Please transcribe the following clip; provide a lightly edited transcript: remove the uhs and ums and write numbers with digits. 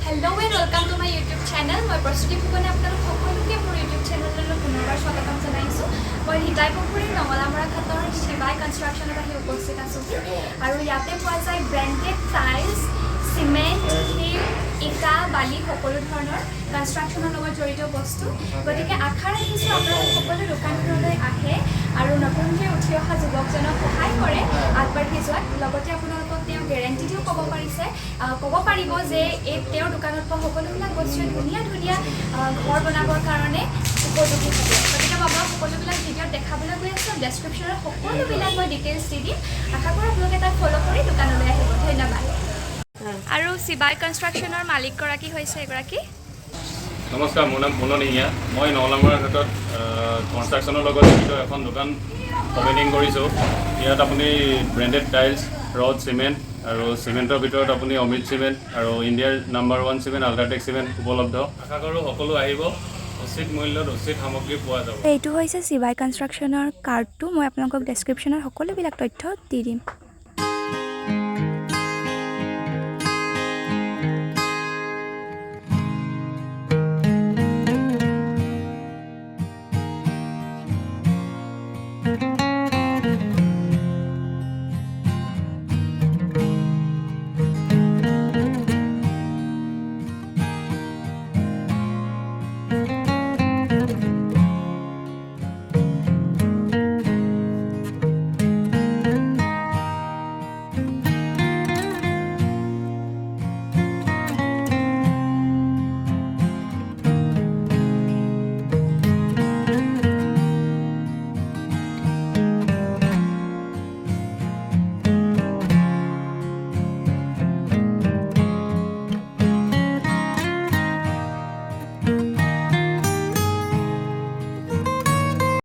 Hello and welcome to my YouTube channel. My প্ৰস্তুতি ফুকনে আপোনালোক সকলোকে মোৰ YouTube চেনেললৈ পুনৰবাৰ স্বাগতম জনাইছো। মই হিতাই পুখুৰী নঙলামৰা ঘাটৰ শিৱাই কনষ্ট্ৰাকশ্যনত আহি উপস্থিত আছো আৰু ইয়াতে পোৱা যায় ব্ৰেণ্ডেড টাইলছ, সিমেন্ট, শিল, ইটা, বালি সকলো ধৰণৰ কনষ্ট্ৰাকশ্যনৰ লগত জড়িত বস্তু। গতিকে আশা ৰাখিছো আপোনালোক সকলো দোকানখনলৈ আহে আৰু নতুনকৈ উঠি অহা যুৱকজনক সহায় কৰে আগবাঢ়ি যোৱাত। লগতে আপোনালোকক তেওঁ গেৰেণ্টিও ক'ব পাৰিব যে এই তেওঁৰ দোকানত পোৱা সকলোবিলাক বস্তুৱে ধুনীয়া ধুনীয়া ঘৰ বনাবৰ কাৰণে উপযোগী হ'ব। গতিকে মই সকলোবিলাক ভিডিঅ'ত দেখাবলৈ গৈ আছোঁ। ডেছক্ৰিপশ্যনত সকলোবিলাক মই ডিটেইলছ দি দিম। আশা কৰোঁ আপোনালোকে তাক ফ'ল' কৰি দোকানলৈ আহিব। ধন্যবাদ। আৰু শিৱাই কনষ্ট্ৰাকশ্যনৰ মালিকগৰাকী হৈছে এগৰাকী। নমস্কাৰ, মোৰ নাম মুননিয়া। মই নঙলামৰা ঘাটত কনষ্ট্ৰাকশ্যনৰ লগত জড়িত এখন দোকান অপেনিং কৰিছোঁ। ইয়াত আপুনি ব্ৰেণ্ডেড টাইলছ, ৰড, চিমেণ্ট আৰু চিমেণ্টৰ ভিতৰত আপুনি অমৃত চিমেণ্ট আৰু ইণ্ডিয়াৰ নাম্বাৰ 1 চিমেণ্ট আল্ট্ৰাটেক চিমেণ্ট উপলব্ধ। আশা কৰোঁ সকলো আহিব, উচিত মূল্যত উচিত সামগ্ৰী পোৱা যাব। এইটো হৈছে শিৱাই কনষ্ট্ৰাকশ্যনৰ কাৰ্ডটো। মই আপোনালোকক ডেছক্ৰিপশ্যনত সকলোবিলাক তথ্য দি দিম।